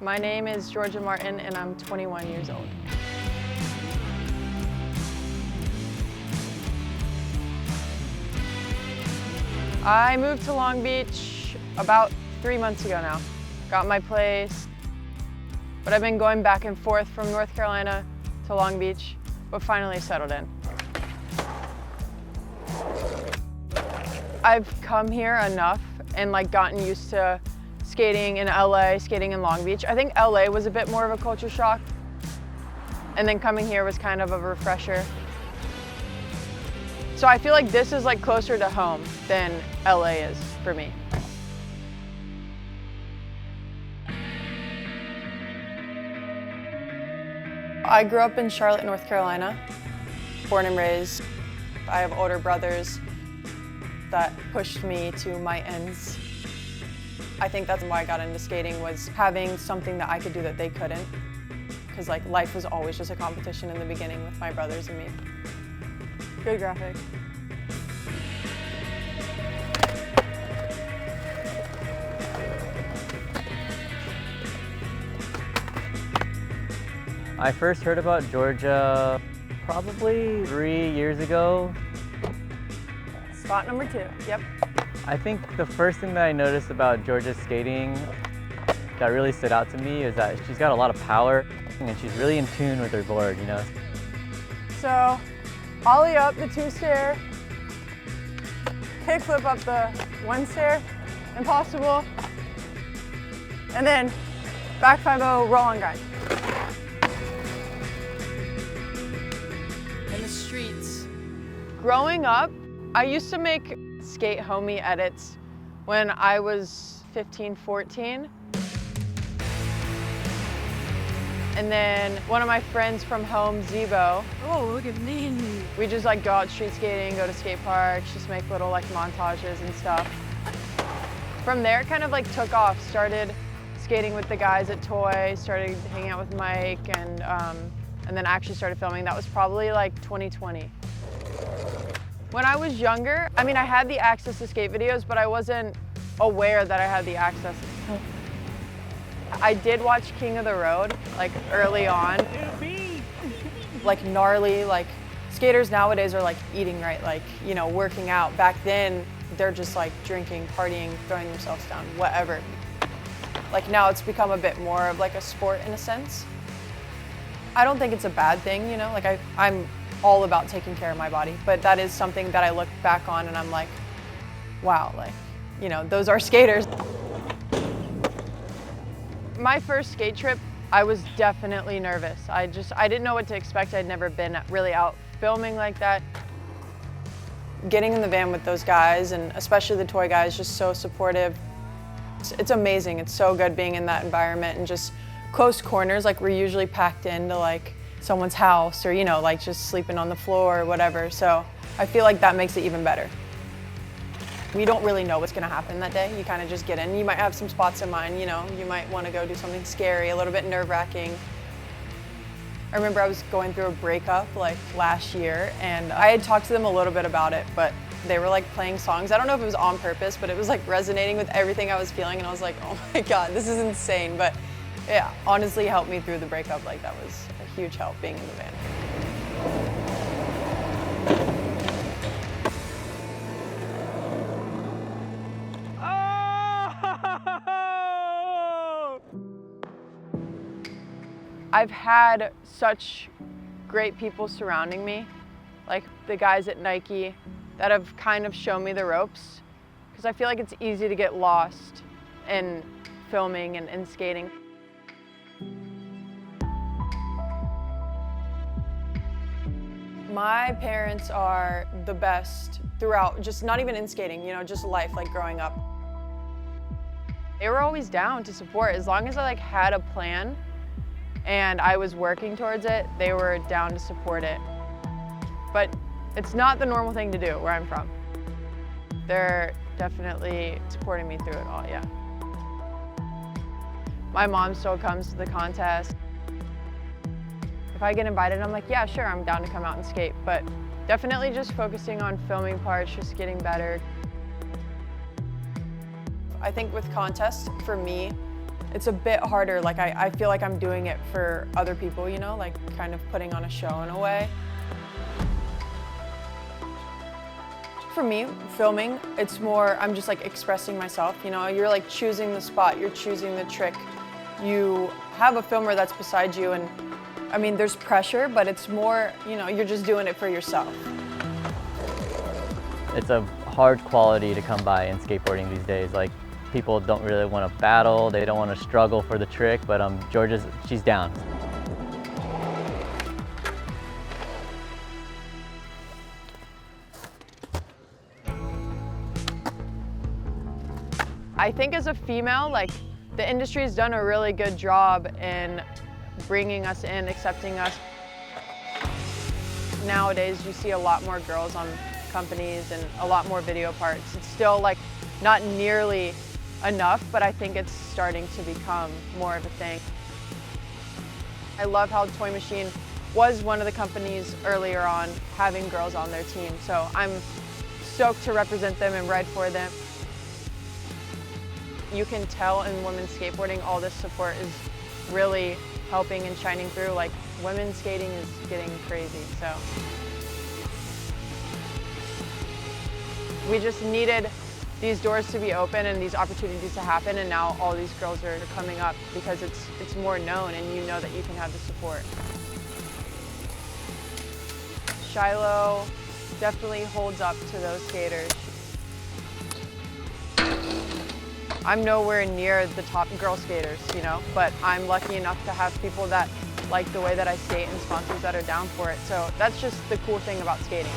My name is Georgia Martin and I'm 21 years old. I moved to Long Beach about 3 months ago now. Got my place, but I've been going back and forth from North Carolina to Long Beach, but finally settled in. I've come here enough and gotten used to skating in LA, skating in Long Beach. I think LA was a bit more of a culture shock, and then coming here was kind of a refresher. So I feel like this is closer to home than LA is for me. I grew up in Charlotte, North Carolina, born and raised. I have older brothers that pushed me to my ends. I think that's why I got into skating, was having something that I could do that they couldn't. Because life was always just a competition in the beginning with my brothers and me. Good graphic. I first heard about Georgia probably 3 years ago. Spot number 2, yep. I think the first thing that I noticed about Georgia's skating that really stood out to me is that she's got a lot of power and she's really in tune with her board, you know? So, ollie up the 2-stair, kickflip up the 1-stair, impossible, and then back 5-0, roll on grind. In the streets. Growing up, I used to make skate homie edits when I was 15, 14. And then one of my friends from home, Zebo. Oh, look at me. We just go out street skating, go to skate parks, just make little montages and stuff. From there, it kind of took off. Started skating with the guys at Toy, started hanging out with Mike, and then actually started filming. That was probably 2020. When I was younger, I had the access to skate videos, but I wasn't aware that I had the access. I did watch King of the Road, early on. Gnarly, skaters nowadays are eating right, working out. Back then, they're just drinking, partying, throwing themselves down, whatever. Now it's become a bit more of a sport in a sense. I don't think it's a bad thing, you know, I'm all about taking care of my body, but that is something that I look back on and I'm wow, those are skaters. My first skate trip, I was definitely nervous. I didn't know what to expect. I'd never been really out filming like that. Getting in the van with those guys, and especially the Toy guys, just so supportive. It's amazing. It's so good being in that environment and just close corners. We're usually packed into someone's house or, just sleeping on the floor or whatever. So I feel that makes it even better. We don't really know what's gonna happen that day. You kind of just get in. You might have some spots in mind, you might want to go do something scary, a little bit nerve-wracking. I remember I was going through a breakup last year, and I had talked to them a little bit about it, but they were playing songs. I don't know if it was on purpose, but it was resonating with everything I was feeling, and I was oh my God, this is insane. But yeah, honestly helped me through the breakup. That was a huge help being in the van. I've had such great people surrounding me, the guys at Nike that have kind of shown me the ropes, because I feel it's easy to get lost in filming and skating. My parents are the best throughout, just not even in skating, just life, growing up. They were always down to support. As long as I had a plan and I was working towards it, they were down to support it. But it's not the normal thing to do where I'm from. They're definitely supporting me through it all, yeah. My mom still comes to the contest. If I get invited, I'm yeah, sure, I'm down to come out and skate, but definitely just focusing on filming parts, just getting better. I think with contests, for me, it's a bit harder. Like I feel like I'm doing it for other people, you know, like kind of putting on a show in a way. For me, filming, it's more, I'm just like expressing myself, you know, you're like choosing the spot, you're choosing the trick. You have a filmer that's beside you, and I mean, there's pressure, but it's more, you know, you're just doing it for yourself. It's a hard quality to come by in skateboarding these days. Like, people don't really want to battle, they don't want to struggle for the trick, but she's down. I think as a female, like, the industry has done a really good job in bringing us in, accepting us. Nowadays, you see a lot more girls on companies and a lot more video parts. It's still like not nearly enough, but I think it's starting to become more of a thing. I love how Toy Machine was one of the companies earlier on having girls on their team, so I'm stoked to represent them and ride for them. You can tell in women's skateboarding all this support is really helping and shining through. Like, women's skating is getting crazy, so. We just needed these doors to be open and these opportunities to happen, and now all these girls are coming up because it's more known and you know that you can have the support. Shiloh definitely holds up to those skaters. I'm nowhere near the top girl skaters, you know, but I'm lucky enough to have people that like the way that I skate and sponsors that are down for it. So that's just the cool thing about skating.